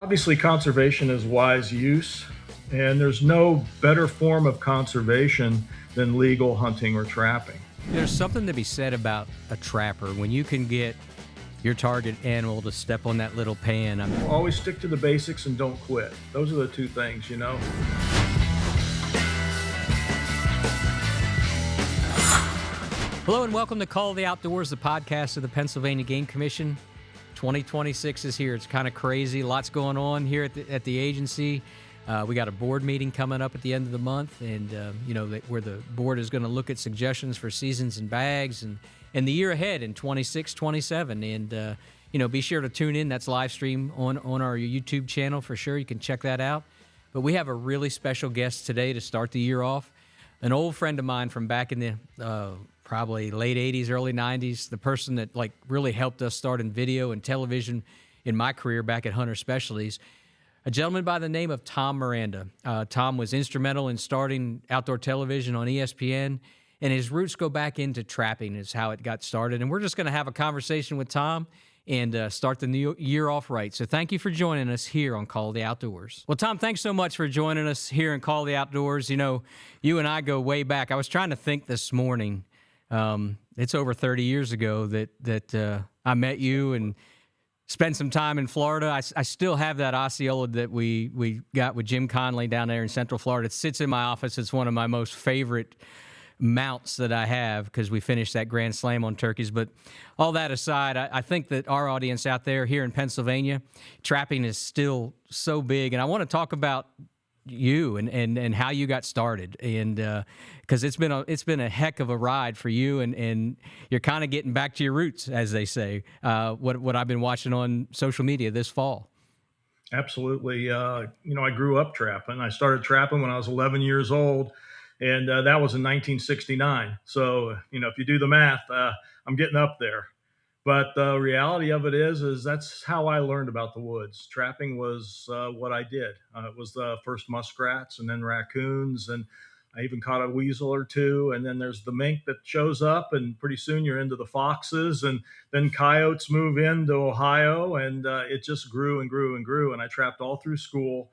Obviously, conservation is wise use, and there's no better form of conservation than legal hunting or trapping. There's something to be said about a trapper when you can get your target animal to step on that little pan. Always stick to the basics and don't quit. Those are the two things. Hello and welcome to Call of the Outdoors, the podcast of the Pennsylvania Game Commission. 2026 is here. It's kind of crazy. Lots going on here at the agency. We got a board meeting coming up at the end of the month, and where the board is going to look at suggestions for seasons and bags and the year ahead in 26, 27. And be sure to tune in. That's live stream on our YouTube channel for sure. You can check that out. But we have a really special guest today to start the year off. An old friend of mine from back in the probably late 80s, early 90s, the person that really helped us start in video and television in my career back at Hunter Specialties, a gentleman by the name of Tom Miranda. Tom was instrumental in starting outdoor television on ESPN, and his roots go back into trapping is how it got started. And we're just going to have a conversation with Tom and start the new year off right. So thank you for joining us here on Call of the Outdoors. Well, Tom, thanks so much for joining us here in Call of the Outdoors. You know, you and I go way back. I was trying to think this morning. It's over 30 years ago that I met you and spent some time in Florida. I still have that Osceola that we got with Jim Conley down there in Central Florida. It sits in my office. It's one of my most favorite mounts that I have because we finished that Grand Slam on turkeys. But all that aside, I think that our audience out there here in Pennsylvania, trapping is still so big. And I want to talk about you and how you got started, and because it's been a heck of a ride for you, and you're kind of getting back to your roots, as they say. What I've been watching on social media this fall. Absolutely. I grew up trapping. I started trapping when I was 11 years old, and that was in 1969. So, if you do the math, I'm getting up there. But the reality of it is that's how I learned about the woods. Trapping was what I did. It was the first muskrats and then raccoons, and I even caught a weasel or two. And then there's the mink that shows up, and pretty soon you're into the foxes, and then coyotes move into Ohio, and it just grew and grew and grew. And I trapped all through school,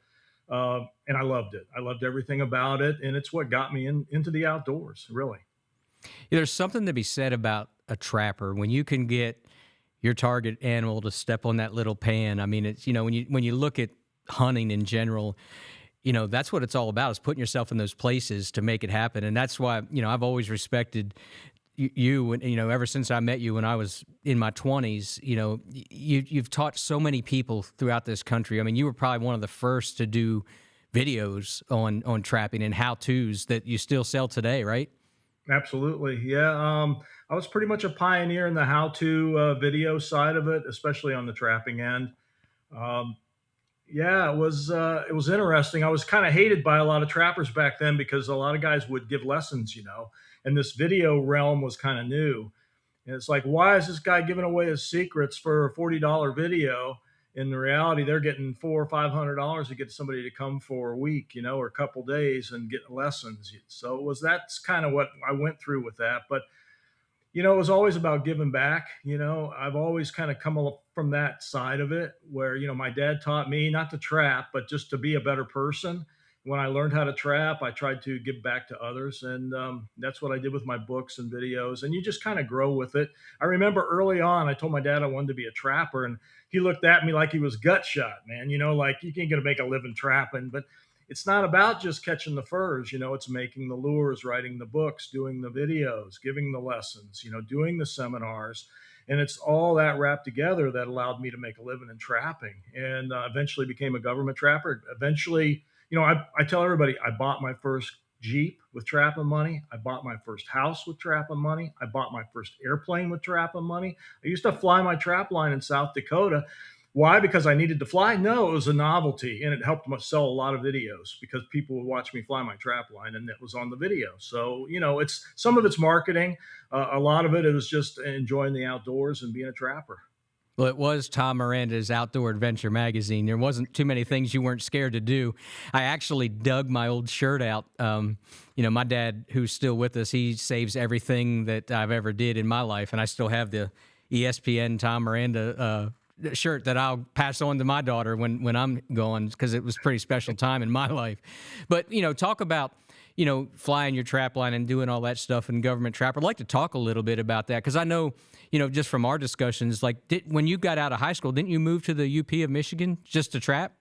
and I loved it. I loved everything about it, and it's what got me into the outdoors, really. There's something to be said about a trapper when you can get your target animal to step on that little pan. I mean, it's when you look at hunting in general, that's what it's all about, is putting yourself in those places to make it happen. And that's why I've always respected you, and ever since I met you when I was in my 20s. You've taught so many people throughout this country. I mean, you were probably one of the first to do videos on trapping and how-tos that you still sell today, right? Absolutely. Yeah. I was pretty much a pioneer in the how-to video side of it, especially on the trapping end. Yeah, it was interesting. I was kind of hated by a lot of trappers back then because a lot of guys would give lessons, and this video realm was kind of new. And it's like, why is this guy giving away his secrets for a $40 video? In reality, they're getting $400 or $500 to get somebody to come for a week, or a couple days and get lessons. So that's kind of what I went through with that. But it was always about giving back. I've always kind of come from that side of it where, my dad taught me not to trap, but just to be a better person. When I learned how to trap, I tried to give back to others. And that's what I did with my books and videos. And you just kind of grow with it. I remember early on, I told my dad I wanted to be a trapper, and he looked at me like he was gut shot, man. Like, you ain't going to make a living trapping. But it's not about just catching the furs. It's making the lures, writing the books, doing the videos, giving the lessons, doing the seminars. And it's all that wrapped together that allowed me to make a living in trapping, and eventually became a government trapper. Eventually, I tell everybody, I bought my first Jeep with trapping money. I bought my first house with trapping money. I bought my first airplane with trapping money. I used to fly my trap line in South Dakota. Why? Because I needed to fly? No, it was a novelty, and it helped me sell a lot of videos because people would watch me fly my trap line, and it was on the video. So, it's some of it's marketing. A lot of it is just enjoying the outdoors and being a trapper. Well, it was Tom Miranda's Outdoor Adventure magazine. There wasn't too many things you weren't scared to do. I actually dug my old shirt out. My dad, who's still with us, he saves everything that I've ever did in my life, and I still have the ESPN Tom Miranda shirt that I'll pass on to my daughter when I'm going, because it was a pretty special time in my life. But, talk about, flying your trap line and doing all that stuff in government trap. I'd like to talk a little bit about that, because I know, just from our discussions, like when you got out of high school, didn't you move to the UP of Michigan just to trap?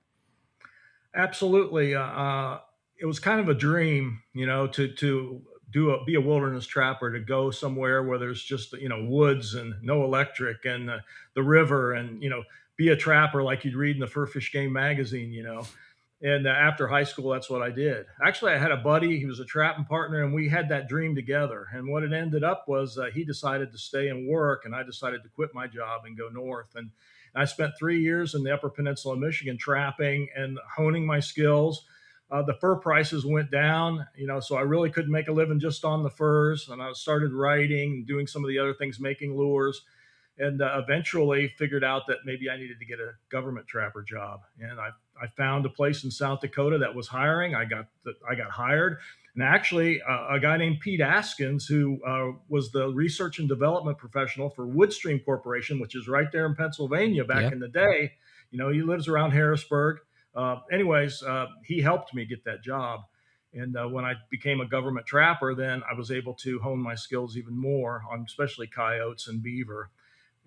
Absolutely. It was kind of a dream, to be a wilderness trapper, to go somewhere where there's just, woods and no electric, and the river, and, be a trapper like you'd read in the Fur Fish Game magazine. And after high school, that's what I did. Actually, I had a buddy, he was a trapping partner, and we had that dream together. And what it ended up was he decided to stay and work, and I decided to quit my job and go north. And I spent 3 years in the Upper Peninsula of Michigan trapping and honing my skills. The fur prices went down, so I really couldn't make a living just on the furs. And I started writing and doing some of the other things, making lures, and eventually figured out that maybe I needed to get a government trapper job. And I found a place in South Dakota that was hiring. I got hired. And actually, a guy named Pete Askins, who was the research and development professional for Woodstream Corporation, which is right there in Pennsylvania back in the day. He lives around Harrisburg. He helped me get that job. And when I became a government trapper, then I was able to hone my skills even more on especially coyotes and beaver.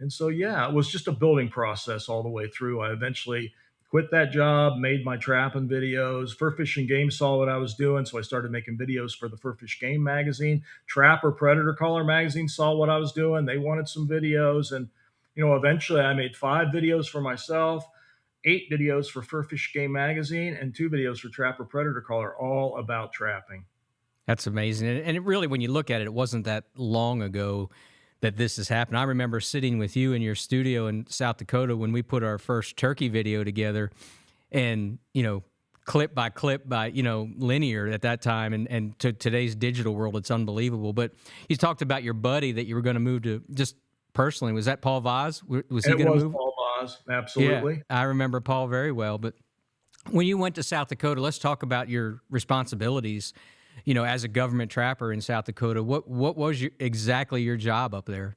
And so, yeah, it was just a building process all the way through. I eventually quit that job, made my trapping videos. Fur Fish and Game saw what I was doing, so I started making videos for the Fur Fish Game magazine. Trapper Predator Caller magazine saw what I was doing. They wanted some videos. And, eventually I made 5 videos for myself, 8 videos for Fur Fish Game magazine, and 2 videos for Trapper Predator Caller, all about trapping. That's amazing. And it really, when you look at it, it wasn't that long ago that this has happened. I remember sitting with you in your studio in South Dakota when we put our first turkey video together, and, clip by clip by, linear at that time. And to today's digital world, it's unbelievable. But you talked about your buddy that you were going to move to. Just personally, was that Paul Vaz? Was he going to move? Paul Vaz, absolutely. Yeah, I remember Paul very well. But when you went to South Dakota, let's talk about your responsibilities, as a government trapper in South Dakota. What was exactly your job up there?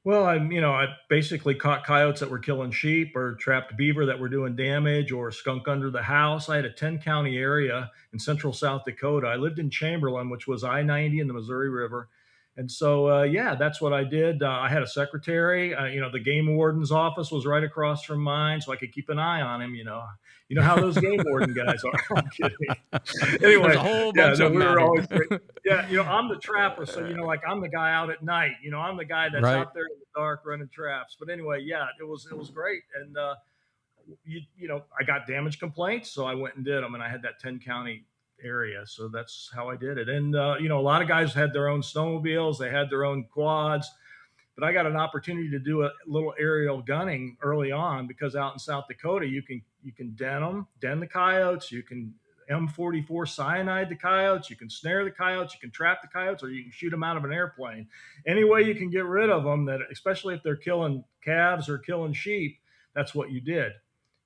Well, I basically caught coyotes that were killing sheep, or trapped beaver that were doing damage, or skunk under the house. I had a 10-county area in central South Dakota. I lived in Chamberlain, which was I-90 in the Missouri River. And so, that's what I did. I had a secretary. The game warden's office was right across from mine, so I could keep an eye on him. You know how those game warden guys are. I'm kidding. Anyway, there's a whole bunch of we them were out always great. Yeah, I'm the trapper, so I'm the guy out at night. I'm the guy that's Right. out there in the dark running traps. But anyway, yeah, it was great. And I got damage complaints, so I went and did them, and I had that 10-county area. So that's how I did it. And, a lot of guys had their own snowmobiles, they had their own quads, but I got an opportunity to do a little aerial gunning early on, because out in South Dakota, you can den the coyotes, you can M44 cyanide the coyotes, you can snare the coyotes, you can trap the coyotes, or you can shoot them out of an airplane. Any way you can get rid of them, that especially if they're killing calves or killing sheep, that's what you did.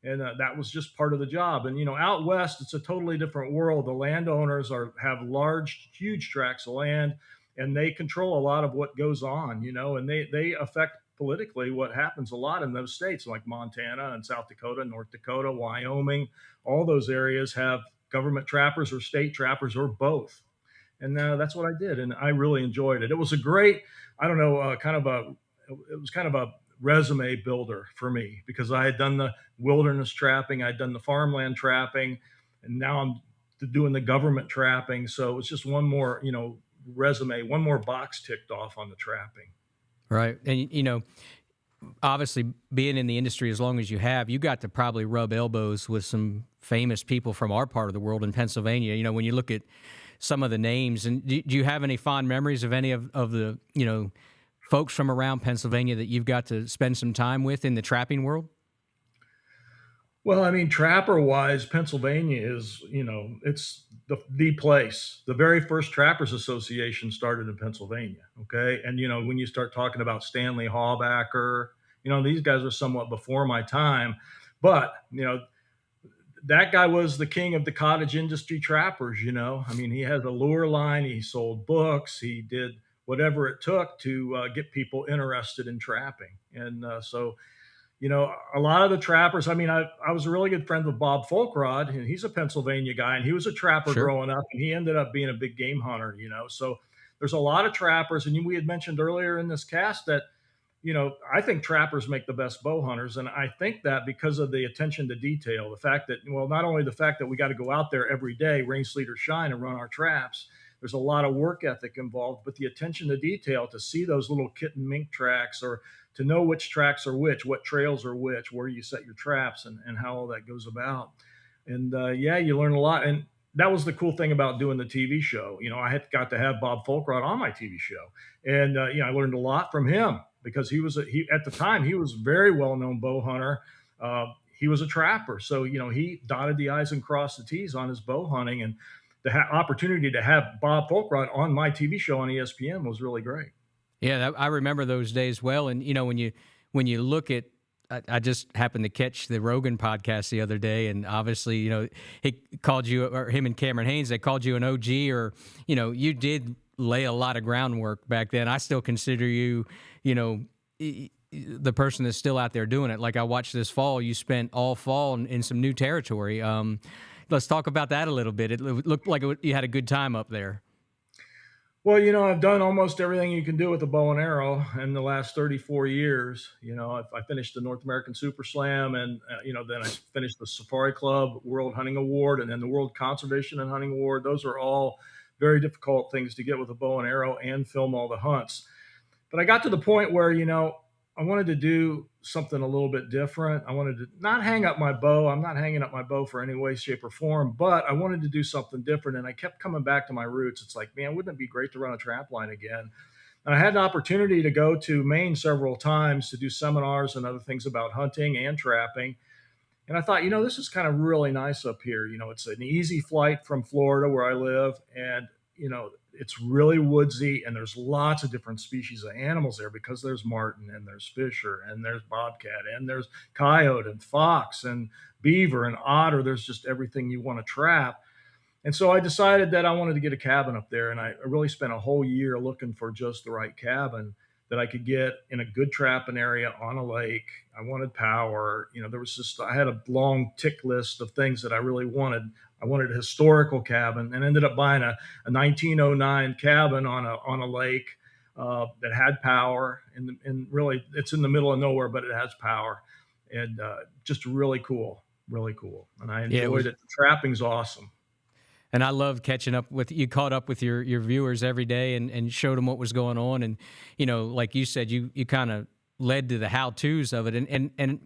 And that was just part of the job. And out west, it's a totally different world. The landowners have large, huge tracts of land, and they control a lot of what goes on. And they affect politically what happens a lot in those states, like Montana and South Dakota, North Dakota, Wyoming. All those areas have government trappers or state trappers, or both. And that's what I did, and I really enjoyed it. It was a great, it was kind of a resume builder for me, because I had done the wilderness trapping, I'd done the farmland trapping, and now I'm doing the government trapping. So it was just one more, resume, one more box ticked off on the trapping. Right. And, obviously being in the industry as long as you have, you got to probably rub elbows with some famous people from our part of the world in Pennsylvania. When you look at some of the names, and do you have any fond memories of any of the, folks from around Pennsylvania that you've got to spend some time with in the trapping world? Well, trapper wise, Pennsylvania is, it's the place. The very first Trappers Association started in Pennsylvania. Okay. And, when you start talking about Stanley Hawbacker, these guys are somewhat before my time, but, that guy was the king of the cottage industry trappers. He had a lure line, he sold books, he did whatever it took to get people interested in trapping. And so A lot of the trappers, I mean, I was a really good friend with Bob Folkrod, and he's a Pennsylvania guy, and he was a trapper Sure. growing up, and he ended up being a big game hunter. So there's a lot of trappers, and we had mentioned earlier in this cast that, I think trappers make the best bow hunters. And I think that because of the attention to detail, the fact that, well, not only the fact that we got to go out there every day, rain, sleet, or shine, and run our traps, there's a lot of work ethic involved, but the attention to detail to see those little kitten mink tracks, or to know which tracks are which, what trails are which, where you set your traps, and how all that goes about. And yeah, you learn a lot. And that was the cool thing about doing the TV show. I had got to have Bob Folkrod on my TV show, and I learned a lot from him because he at the time he was a very well known bow hunter. He was a trapper, so he dotted the I's and crossed the T's on his bow hunting, and the opportunity to have Bob Folkrod on my TV show on ESPN was really great. Yeah, I remember those days well. And when you look at, I just happened to catch the Rogan podcast the other day, and obviously, he called you, or him and Cameron Haynes, they called you an OG, or you did lay a lot of groundwork back then. I still consider you, the person that's still out there doing it. Like I watched this fall, you spent all fall in some new territory. Let's talk about that a little bit. It looked like you had a good time up there. Well, I've done almost everything you can do with a bow and arrow in the last 34 years. I finished the North American Super Slam, and, then I finished the Safari Club World Hunting Award, and then the World Conservation and Hunting Award. Those are all very difficult things to get with a bow and arrow and film all the hunts. But I got to the point where, I wanted to do something a little bit different. I wanted to not hang up my bow. I'm not hanging up my bow for any way, shape, or form, but I wanted to do something different. And I kept coming back to my roots. It's like, man, wouldn't it be great to run a trapline again? And I had an opportunity to go to Maine several times to do seminars and other things about hunting and trapping. And I thought, this is kind of really nice up here. It's an easy flight from Florida where I live. And, it's really woodsy, and there's lots of different species of animals there because there's marten, and there's fisher, and there's bobcat, and there's coyote and fox and beaver and otter. There's just everything you want to trap. And so I decided that I wanted to get a cabin up there, and I really spent a whole year looking for just the right cabin that I could get in a good trapping area on a lake. I wanted power. I had a long tick list of things that I really wanted. I wanted a historical cabin, and ended up buying a 1909 cabin on a lake that had power. And really, it's in the middle of nowhere, but it has power, and just really cool, really cool. And I enjoyed it. The trapping's awesome. And I love catching up with you. Caught up with your viewers every day and showed them what was going on. And like you said, you kind of led to the how-tos of it. And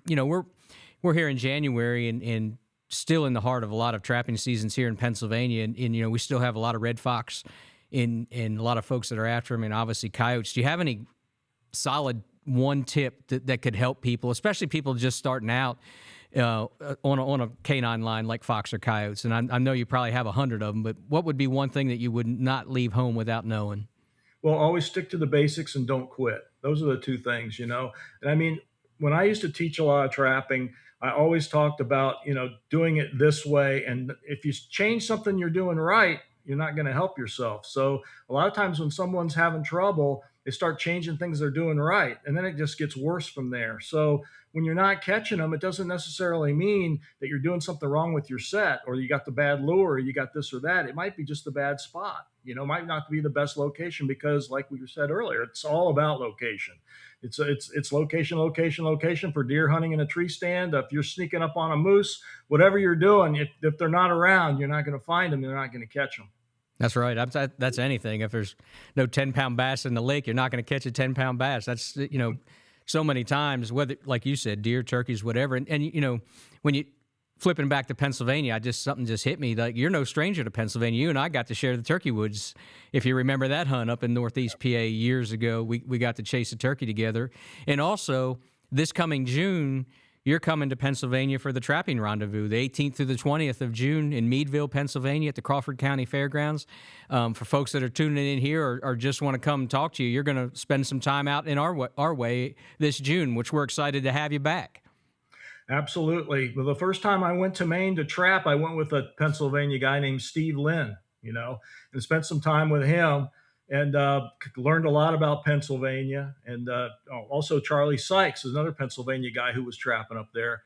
we're here in January and still in the heart of a lot of trapping seasons here in Pennsylvania. And we still have a lot of red fox in a lot of folks that are after them, and obviously coyotes. Do you have any solid one tip that could help people, especially people just starting out on a canine line like fox or coyotes? And I know you probably have 100 of them, but what would be one thing that you would not leave home without knowing? Well, always stick to the basics and don't quit. Those are the two things. And I mean, when I used to teach a lot of trapping, I always talked about, doing it this way. And if you change something you're doing right, you're not going to help yourself. So a lot of times when someone's having trouble, they start changing things they're doing right, and then it just gets worse from there. So when you're not catching them, it doesn't necessarily mean that you're doing something wrong with your set, or you got the bad lure, or you got this or that. It might be just the bad spot. It might not be the best location, because like we said earlier, it's all about location. It's location, location, location for deer hunting in a tree stand. If you're sneaking up on a moose, whatever you're doing, if they're not around, you're not going to find them. You're not going to catch them. That's right. That's anything. If there's no 10-pound bass in the lake, you're not going to catch a 10-pound bass. That's, so many times, whether, like you said, deer, turkeys, whatever. And when you flipping back to Pennsylvania, something just hit me. Like, you're no stranger to Pennsylvania. You and I got to share the turkey woods. If you remember that hunt up in Northeast PA years ago, we got to chase a turkey together. And also, this coming June, you're coming to Pennsylvania for the Trapping Rendezvous, the 18th through the 20th of June in Meadville, Pennsylvania at the Crawford County Fairgrounds. For folks that are tuning in here or just want to come talk to you, you're going to spend some time out in our way this June, which we're excited to have you back. Absolutely. Well, the first time I went to Maine to trap, I went with a Pennsylvania guy named Steve Lynn, and spent some time with him. and learned a lot about Pennsylvania. And also Charlie Sykes is another Pennsylvania guy who was trapping up there.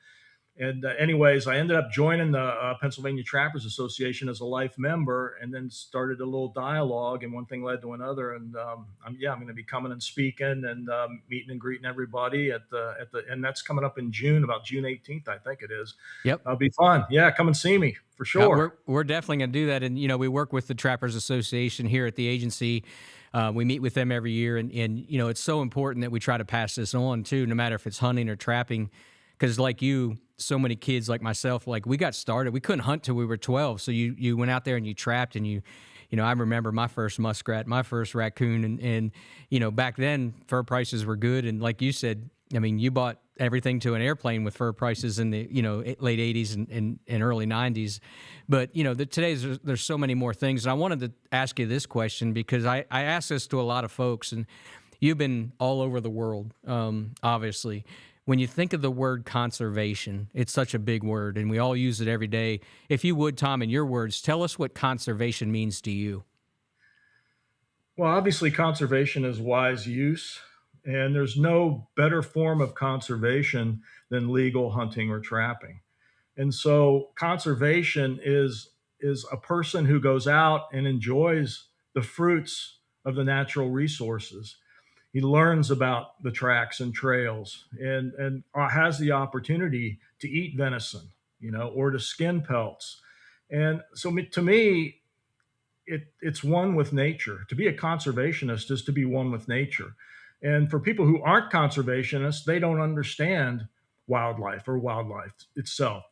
And anyways, I ended up joining the Pennsylvania Trappers Association as a life member, and then started a little dialogue, and one thing led to another. And I'm going to be coming and speaking and meeting and greeting everybody and that's coming up in June, about June 18th, I think it is. Yep. It'll be fun. Yeah, come and see me for sure. We're definitely going to do that. And, we work with the Trappers Association here at the agency. We meet with them every year. And, it's so important that we try to pass this on, too, no matter if it's hunting or trapping. Because like you, so many kids like myself, like we got started. We couldn't hunt till we were 12. So you went out there and you trapped, and I remember my first muskrat, my first raccoon. And back then fur prices were good. And like you said, I mean, you bought everything to an airplane with fur prices in the, late 80s and early 90s. But, today there's so many more things. And I wanted to ask you this question because I ask this to a lot of folks, and you've been all over the world, obviously. When you think of the word conservation, it's such a big word, and we all use it every day. If you would, Tom, in your words, tell us what conservation means to you. Well, obviously, conservation is wise use, and there's no better form of conservation than legal hunting or trapping. And so conservation is a person who goes out and enjoys the fruits of the natural resources. He learns about the tracks and trails, and has the opportunity to eat venison, or to skin pelts. And so to me, it's one with nature. To be a conservationist is to be one with nature. And for people who aren't conservationists, they don't understand wildlife or wildlife itself.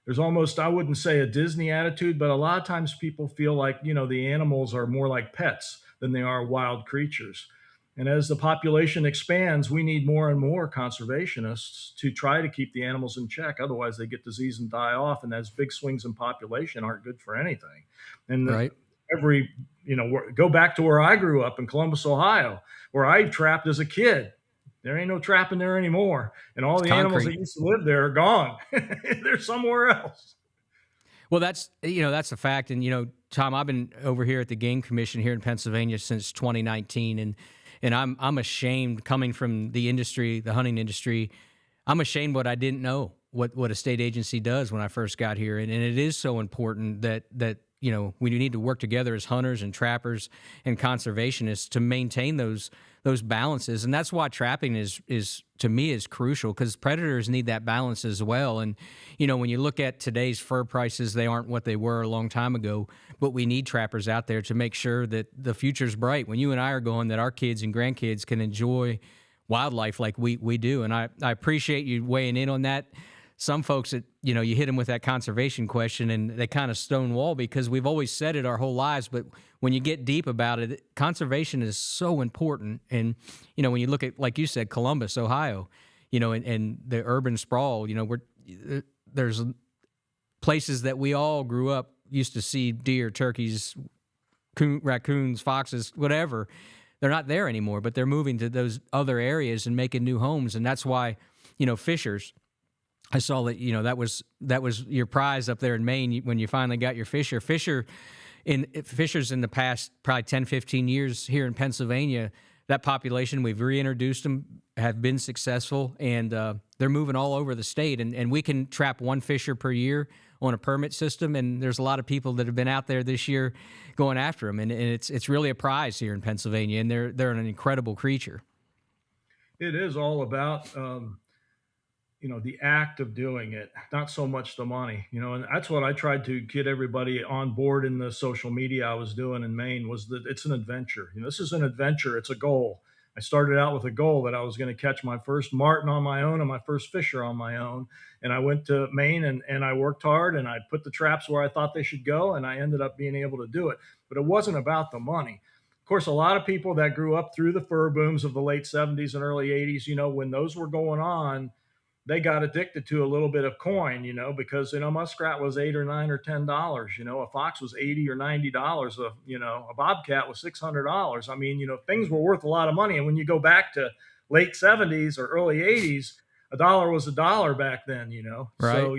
There's almost, I wouldn't say a Disney attitude, but a lot of times people feel like, the animals are more like pets than they are wild creatures. And as the population expands, we need more and more conservationists to try to keep the animals in check. Otherwise, they get disease and die off. And those big swings in population aren't good for anything. And right. Go back to where I grew up in Columbus, Ohio, where I trapped as a kid. There ain't no trapping there anymore. And all the animals that used to live there are gone. They're somewhere else. Well, that's a fact. And, Tom, I've been over here at the Game Commission here in Pennsylvania since 2019. And I'm ashamed, coming from the industry, the hunting industry, I'm ashamed what I didn't know, what a state agency does when I first got here. And it is so important that we need to work together as hunters and trappers and conservationists to maintain those balances. And that's why trapping is to me is crucial, because predators need that balance as well. And when you look at today's fur prices, they aren't what they were a long time ago, but we need trappers out there to make sure that the future's bright. When you and I are going, that our kids and grandkids can enjoy wildlife like we do. And I appreciate you weighing in on that. Some folks that, you hit them with that conservation question and they kind of stonewall, because we've always said it our whole lives. But when you get deep about it, conservation is so important. And, when you look at, like you said, Columbus, Ohio, and the urban sprawl, there's places that we all grew up, used to see deer, turkeys, raccoons, foxes, whatever. They're not there anymore, but they're moving to those other areas and making new homes. And that's why, fishers, I saw that, that was your prize up there in Maine when you finally got your fisher. Fishers in the past probably 10, 15 years here in Pennsylvania, that population, we've reintroduced them, have been successful, and they're moving all over the state. And we can trap one fisher per year on a permit system, and there's a lot of people that have been out there this year going after them. And it's really a prize here in Pennsylvania, and they're an incredible creature. It is all about the act of doing it, not so much the money, and that's what I tried to get everybody on board in the social media I was doing in Maine, was that it's an adventure. This is an adventure. It's a goal. I started out with a goal that I was going to catch my first marten on my own and my first fisher on my own. And I went to Maine and I worked hard and I put the traps where I thought they should go. And I ended up being able to do it, but it wasn't about the money. Of course, a lot of people that grew up through the fur booms of the late 70s and early 80s, when those were going on, they got addicted to a little bit of coin, because, muskrat was $8 or $9 or $10, a fox was $80 or $90, a bobcat was $600. I mean, things were worth a lot of money. And when you go back to late 70s or early 80s, a dollar was a dollar back then, Right. So,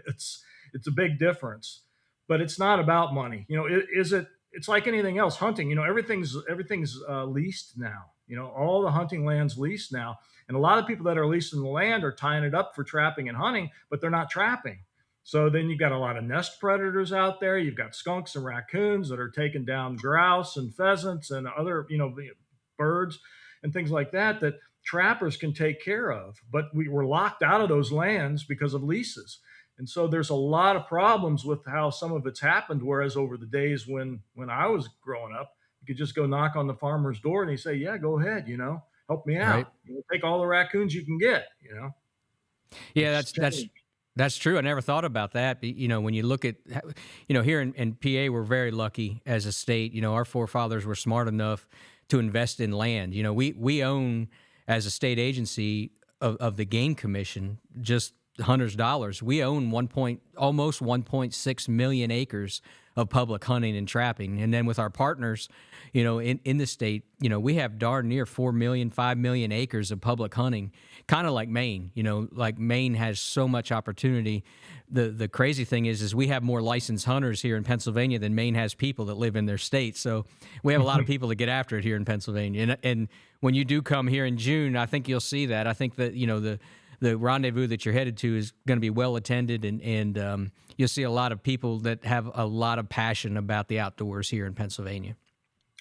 it's a big difference, but it's not about money. Is it it's like anything else, hunting. Everything's leased now. All the hunting land's leased now, and a lot of people that are leasing the land are tying it up for trapping and hunting, but they're not trapping. So then you've got a lot of nest predators out there. You've got skunks and raccoons that are taking down grouse and pheasants and other, birds and things like that trappers can take care of. But we were locked out of those lands because of leases. And so there's a lot of problems with how some of it's happened. Whereas over the days when I was growing up, you could just go knock on the farmer's door and he'd say, yeah, go ahead, help me out. Right. Take all the raccoons you can get, Yeah, that's true. I never thought about that. When you look at, here in PA, we're very lucky as a state. Our forefathers were smart enough to invest in land. We own, as a state agency of the Game Commission, just hunters' dollars. We own almost 1.6 million acres of public hunting and trapping. And then with our partners, in the state, we have darn near 4 million, 5 million acres of public hunting, kind of like Maine. Like Maine has so much opportunity. The crazy thing is we have more licensed hunters here in Pennsylvania than Maine has people that live in their state. So we have a lot of people to get after it here in Pennsylvania. And when you do come here in June, I think you'll see that. I think that, the rendezvous that you're headed to is going to be well attended, and you'll see a lot of people that have a lot of passion about the outdoors here in Pennsylvania.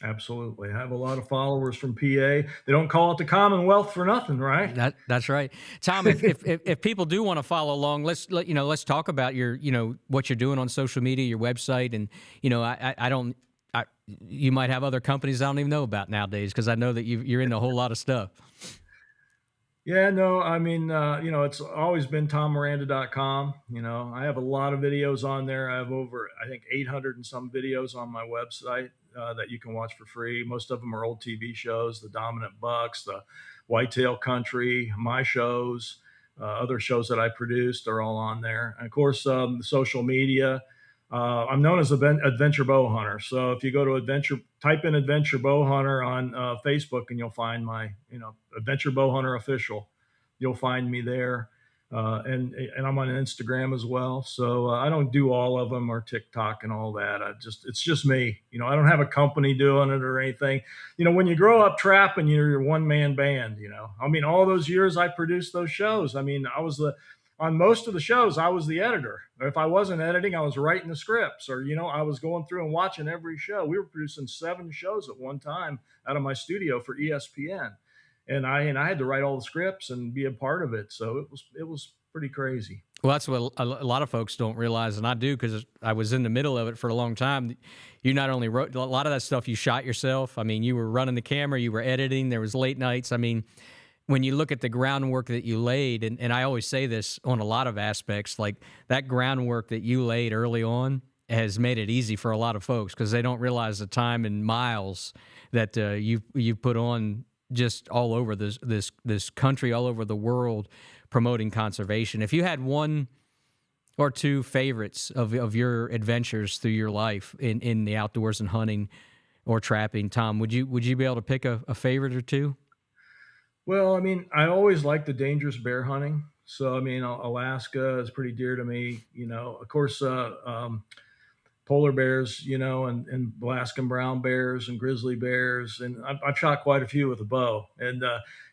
Absolutely. I have a lot of followers from PA. They don't call it the Commonwealth for nothing, right? That's right. Tom, if people do want to follow along, let's talk about your, what you're doing on social media, your website, and, you might have other companies I don't even know about nowadays, because I know that you're into a whole lot of stuff. Yeah, no, I mean, it's always been TomMiranda.com. I have a lot of videos on there. I have over, I think, 800 and some videos on my website that you can watch for free. Most of them are old TV shows, the Dominant Bucks, the Whitetail Country, my shows, other shows that I produced are all on there. And of course, the social media. I'm known as Adventure Bowhunter. So if you go to type in Adventure Bowhunter on Facebook, and you'll find my, Adventure Bowhunter Official. You'll find me there. And I'm on Instagram as well. So I don't do all of them, or TikTok and all that. It's just me. I don't have a company doing it or anything. When you grow up trapping, you're your one man band. All those years I produced those shows. On most of the shows, I was the editor. If I wasn't editing, I was writing the scripts, or, I was going through and watching every show. We were producing 7 shows at one time out of my studio for ESPN. And I had to write all the scripts and be a part of it. So it was pretty crazy. Well, that's what a lot of folks don't realize, and I do, because I was in the middle of it for a long time. You not only wrote a lot of that stuff, you shot yourself. You were running the camera, you were editing. There was late nights. When you look at the groundwork that you laid, and I always say this on a lot of aspects, like that groundwork that you laid early on has made it easy for a lot of folks, because they don't realize the time and miles that you've put on just all over this country, all over the world, promoting conservation. If you had one or two favorites of your adventures through your life in the outdoors and hunting or trapping, Tom, would you be able to pick a favorite or two? Well, I always liked the dangerous bear hunting. So, Alaska is pretty dear to me. Of course, polar bears, and Alaskan brown bears and grizzly bears. And I've shot quite a few with a bow. And,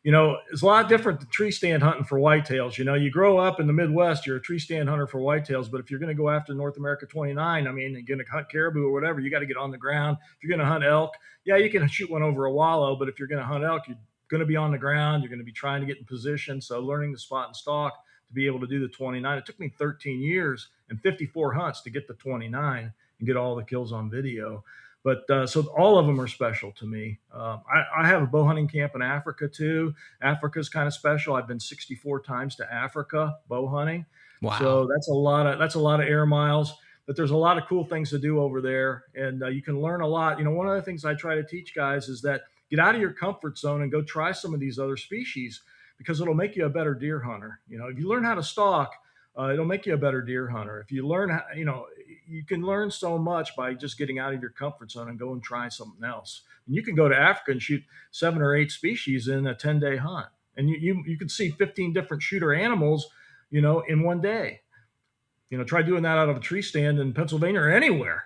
it's a lot different than tree stand hunting for whitetails. You grow up in the Midwest, you're a tree stand hunter for whitetails. But if you're going to go after North America 29, you're going to hunt caribou or whatever, you got to get on the ground. If you're going to hunt elk, yeah, you can shoot one over a wallow. But if you're going to hunt elk, you're going to be on the ground. You're going to be trying to get in position. So learning the spot and stalk to be able to do the 29. It took me 13 years and 54 hunts to get the 29 and get all the kills on video. But so all of them are special to me. I have a bow hunting camp in Africa too. Africa's kind of special. I've been 64 times to Africa bow hunting. Wow. So that's a lot of air miles. But there's a lot of cool things to do over there, and you can learn a lot. One of the things I try to teach guys is that get out of your comfort zone and go try some of these other species, because it'll make you a better deer hunter. If you learn how to stalk, it'll make you a better deer hunter. If you learn, you can learn so much by just getting out of your comfort zone and go and try something else. And you can go to Africa and shoot 7 or 8 species in a 10-day hunt. And you could see 15 different shooter animals, in one day. Try doing that out of a tree stand in Pennsylvania or anywhere.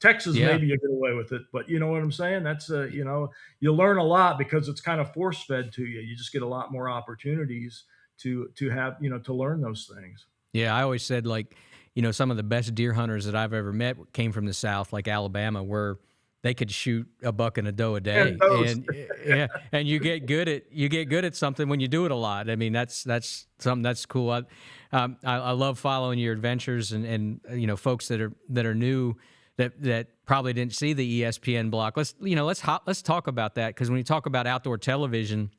Texas, Yeah. maybe you get away with it, but you know what I'm saying? That's you learn a lot because it's kind of force fed to you. You just get a lot more opportunities to have, to learn those things. Yeah, I always said, like, some of the best deer hunters that I've ever met came from the South, like Alabama, where they could shoot a buck and a doe a And day, those, and yeah, and you get good at something when you do it a lot. I mean, that's something that's cool. I love following your adventures, and folks that are new that probably didn't see the ESPN block. Let's talk about that, because when you talk about outdoor television.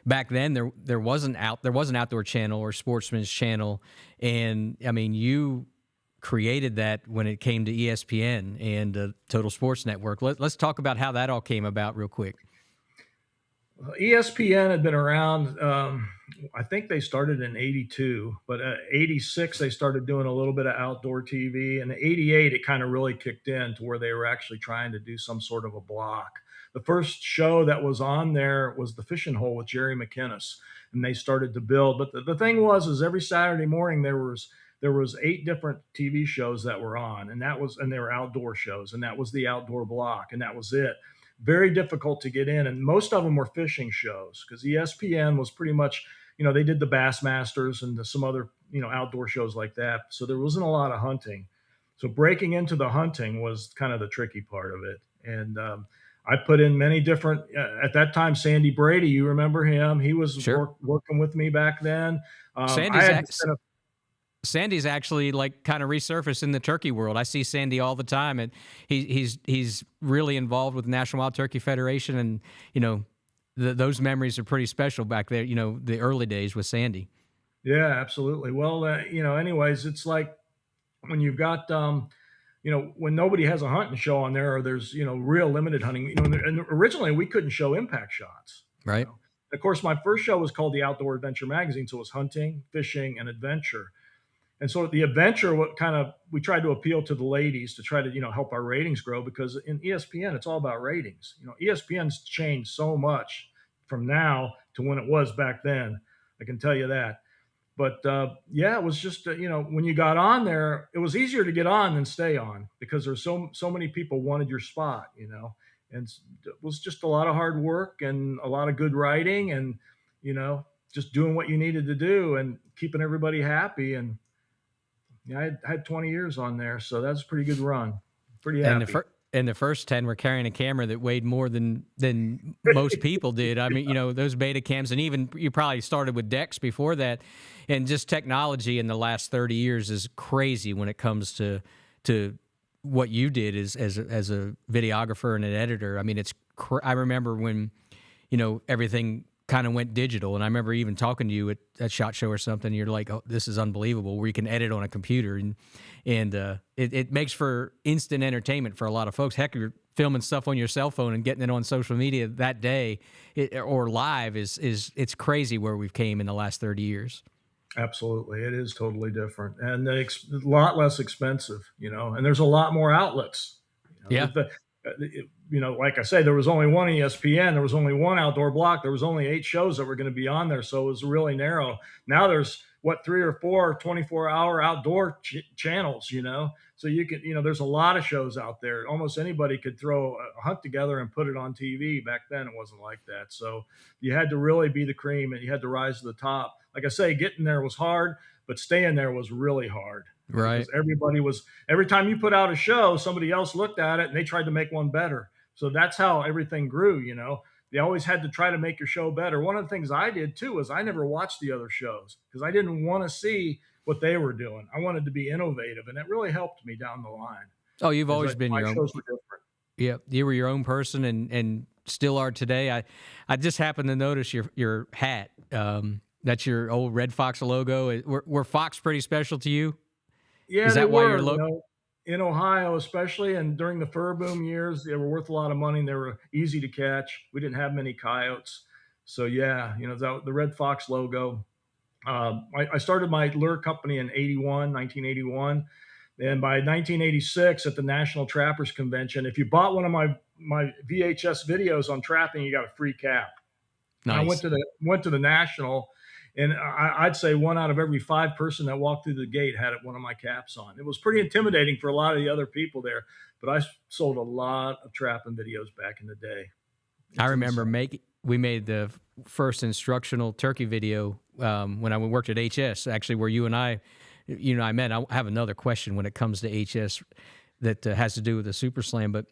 Back then, there wasn't Outdoor Channel or Sportsman's Channel, and I mean, you created that when it came to ESPN and Total Sports Network. Let's talk about how that all came about real quick. ESPN had been around. I think they started in '82, but '86 they started doing a little bit of outdoor TV, and in '88 it kind of really kicked in to where they were actually trying to do some sort of a block. The first show that was on there was The Fishing Hole with Jerry McInnes, and they started to build. But the thing is every Saturday morning there was 8 different TV shows that were on, and they were outdoor shows, and that was the outdoor block, and that was it. Very difficult to get in, and most of them were fishing shows because ESPN was pretty much, they did the Bassmasters and some other, outdoor shows like that. So there wasn't a lot of hunting. So breaking into the hunting was kind of the tricky part of it. And I put in many different. At that time, Sandy Brady, you remember him? He was Sure. working with me back then. I Sandy's had to act- set up. Sandy's actually, like, kind of resurfaced in the turkey world. I see Sandy all the time, and he's really involved with the National Wild Turkey Federation, and those memories are pretty special back there. The early days with Sandy. Yeah, absolutely. Well, anyways, it's like when you've got when nobody has a hunting show on there, or there's real limited hunting. And originally we couldn't show impact shots. Right. Of course, my first show was called the Outdoor Adventure Magazine, so it was hunting, fishing, and adventure. And so the adventure, we tried to appeal to the ladies to try to help our ratings grow, because in ESPN it's all about ratings. ESPN's changed so much from now to when it was back then. I can tell you that. But yeah, it was just when you got on there, it was easier to get on than stay on, because there's so many people wanted your spot, and it was just a lot of hard work and a lot of good writing, and just doing what you needed to do and keeping everybody happy. And yeah, I had 20 years on there, so that's a pretty good run. Pretty happy. And the first 10 were carrying a camera that weighed more than most people did. I mean, those beta cams, and even you probably started with decks before that. And just technology in the last 30 years is crazy when it comes to what you did as a videographer and an editor. I mean, I remember when, everything kind of went digital, and I remember even talking to you at SHOT Show or something. You're like, "Oh, this is unbelievable," where you can edit on a computer, and it makes for instant entertainment for a lot of folks. Heck, you're filming stuff on your cell phone and getting it on social media that day, or live it's crazy where we've came in the last 30 years. Absolutely. It is totally different, and a lot less expensive, and there's a lot more outlets. Yeah. Like I say, there was only one ESPN, there was only one outdoor block, there was only 8 shows that were going to be on there. So it was really narrow. Now there's 3 or 4 24-hour outdoor channels, so you can, there's a lot of shows out there. Almost anybody could throw a hunt together and put it on TV. Back then it wasn't like that. So you had to really be the cream, and you had to rise to the top. Like I say, getting there was hard, but staying there was really hard. Right. Because every time you put out a show, somebody else looked at it and they tried to make one better. So that's how everything grew. They always had to try to make your show better. One of the things I did too is I never watched the other shows, because I didn't want to see what they were doing. I wanted to be innovative, and it really helped me down the line. Oh, you've always been your own. Shows were different. Yeah, you were your own person, and still are today. I just happened to notice your hat. That's your old Red Fox logo. Were Fox pretty special to you? Yeah, is that why your logo? In Ohio, especially, and during the fur boom years, they were worth a lot of money, and they were easy to catch. We didn't have many coyotes. So yeah, the Red Fox logo. I started my lure company in 1981. And by 1986 at the National Trappers Convention, if you bought one of my VHS videos on trapping, you got a free cap. Nice. I went to the National, And I'd say 1 out of every 5 person that walked through the gate had one of my caps on. It was pretty intimidating for a lot of the other people there, but I sold a lot of trapping videos back in the day. I It's remember insane. we made the first instructional turkey video when I worked at HS, actually, where you and I met. I have another question when it comes to HS that has to do with the Super Slam, but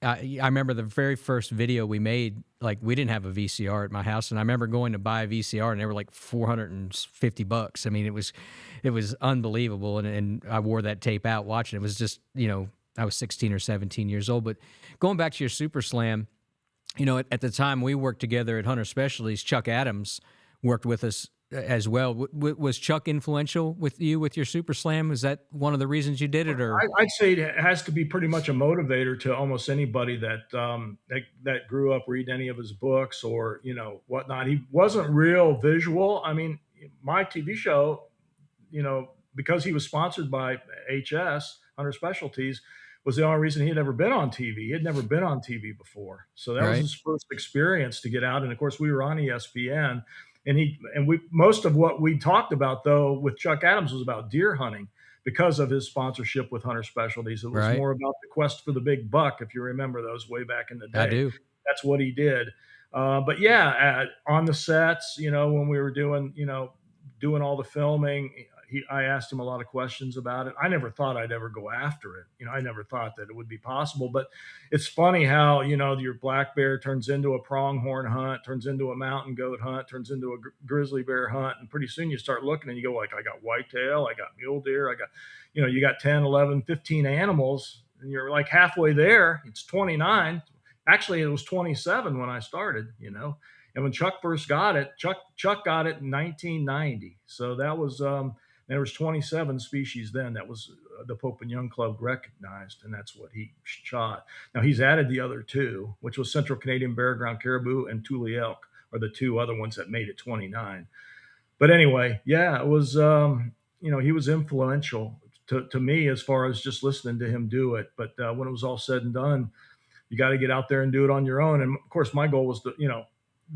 I remember the very first video we made, like we didn't have a VCR at my house, and I remember going to buy a VCR and they were like $450. I mean, it was unbelievable, and I wore that tape out watching. It was just, I was 16 or 17 years old. But going back to your Super Slam, at the time we worked together at Hunter Specialties, Chuck Adams worked with us as well. Was Chuck influential with you with your Super Slam? Is that one of the reasons you did it, or? I'd say it has to be pretty much a motivator to almost anybody that grew up reading any of his books or whatnot. He wasn't real visual. I mean, my TV show, because he was sponsored by HS Hunter Specialties, was the only reason he had ever been on TV. He had never been on TV before, so that was Right. his first experience to get out. And of course, we were on ESPN, and we most of what we talked about though with Chuck Adams was about deer hunting because of his sponsorship with Hunter Specialties. It was Right. more about the quest for the big buck, if you remember those way back in the I day. do. That's what he did. But yeah, on the sets, when we were doing all the filming, I asked him a lot of questions about it. I never thought I'd ever go after it. I never thought that it would be possible. But it's funny how your black bear turns into a pronghorn hunt, turns into a mountain goat hunt, turns into a grizzly bear hunt, and pretty soon you start looking and you go like, I got whitetail, I got mule deer, I got you got 10, 11, 15 animals, and you're like halfway there. It's 29. Actually, it was 27 when I started. And when Chuck first got it, Chuck got it in 1990. So that was there was 27 species then. That was the Pope and Young Club recognized, and that's what he shot. Now he's added the other two, which was Central Canadian Bare Ground Caribou and Tule elk, are the two other ones that made it 29. But anyway, yeah, it was he was influential to me as far as just listening to him do it. But when it was all said and done, you got to get out there and do it on your own. And of course, my goal was the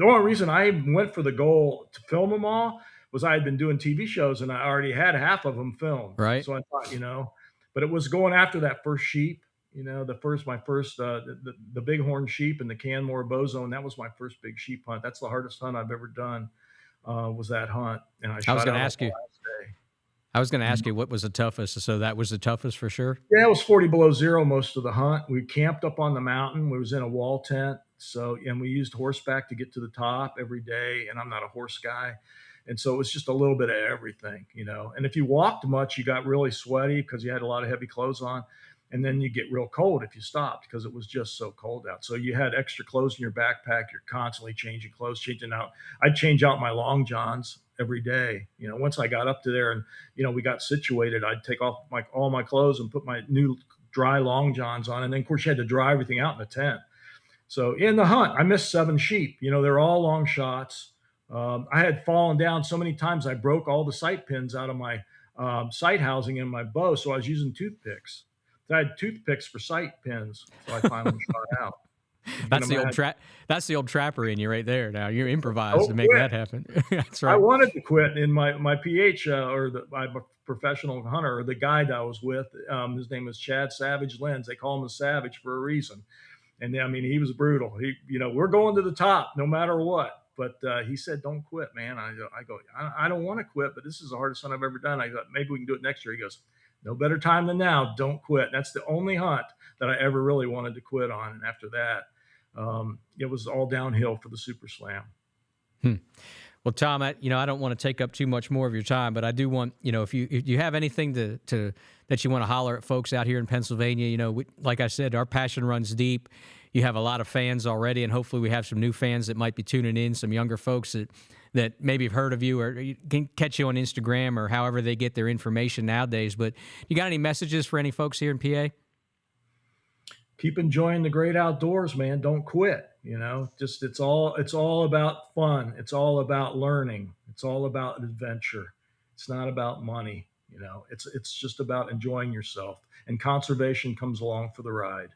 only reason I went for the goal to film them all was I had been doing TV shows and I already had half of them filmed. Right. So I thought, but it was going after that first sheep, my first, the bighorn sheep in the Canmore bow zone. That was my first big sheep hunt. That's the hardest hunt I've ever done, was that hunt. And I I was shot going out to on ask the you. last day. I was going to ask you what was the toughest. So that was the toughest for sure. Yeah, it was 40 below zero most of the hunt. We camped up on the mountain. We was in a wall tent. And we used horseback to get to the top every day. And I'm not a horse guy. And so it was just a little bit of everything. And if you walked much, you got really sweaty because you had a lot of heavy clothes on. And then you get real cold if you stopped because it was just so cold out. So you had extra clothes in your backpack. You're constantly changing clothes, changing out. I'd change out my long johns every day. Once I got up to there and, we got situated, I'd take off all my clothes and put my new dry long johns on. And then, of course, you had to dry everything out in the tent. So in the hunt, I missed 7 sheep. They're all long shots. I had fallen down so many times, I broke all the sight pins out of my sight housing in my bow. So I was using toothpicks. So I had toothpicks for sight pins. So I finally shot out. That's the old trapper in you right there. Now you're improvised to make that happen. That's I right. wanted to quit in my PH my professional hunter, or the guide I was with. His name is Chad Savage Lenz. They call him a Savage for a reason. And I mean, he was brutal. We're going to the top no matter what. But he said, "Don't quit, man." I go, I don't want to quit, but this is the hardest hunt I've ever done. I thought maybe we can do it next year. He goes, "No better time than now. Don't quit." And that's the only hunt that I ever really wanted to quit on. And after that, it was all downhill for the Super Slam. Well, Tom, I don't want to take up too much more of your time, but I do want, if you have anything to that you want to holler at folks out here in Pennsylvania, like I said, our passion runs deep. You have a lot of fans already, and hopefully we have some new fans that might be tuning in, some younger folks that maybe have heard of you or can catch you on Instagram or however they get their information nowadays. But you got any messages for any folks here in PA? Keep enjoying the great outdoors, man. Don't quit. Just it's all about fun. It's all about learning. It's all about adventure. It's not about money. It's just about enjoying yourself, and conservation comes along for the ride.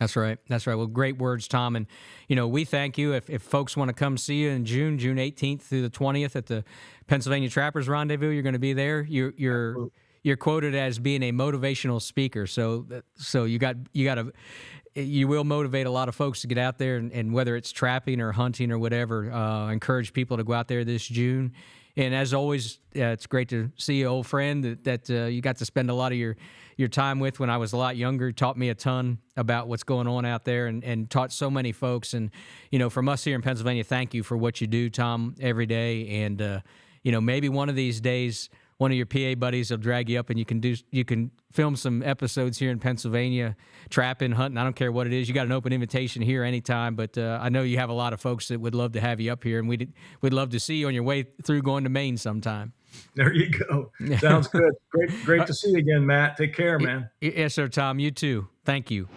That's right. That's right. Well, great words, Tom. And, we thank you. If folks want to come see you in June 18th through the 20th at the Pennsylvania Trappers Rendezvous, you're going to be there. You're quoted as being a motivational speaker. So you will motivate a lot of folks to get out there, and whether it's trapping or hunting or whatever, encourage people to go out there this June. And as always, it's great to see you, old friend that you got to spend a lot of your time with when I was a lot younger. Taught me a ton about what's going on out there, and taught so many folks. And, from us here in Pennsylvania, thank you for what you do, Tom, every day. And, maybe one of these days, one of your PA buddies will drag you up, and you can film some episodes here in Pennsylvania, trapping, hunting. I don't care what it is. You got an open invitation here anytime, but I know you have a lot of folks that would love to have you up here, and we'd love to see you on your way through going to Maine sometime. There you go. Sounds good. Great to see you again, Matt. Take care, man. Yes, sir, Tom. You too. Thank you.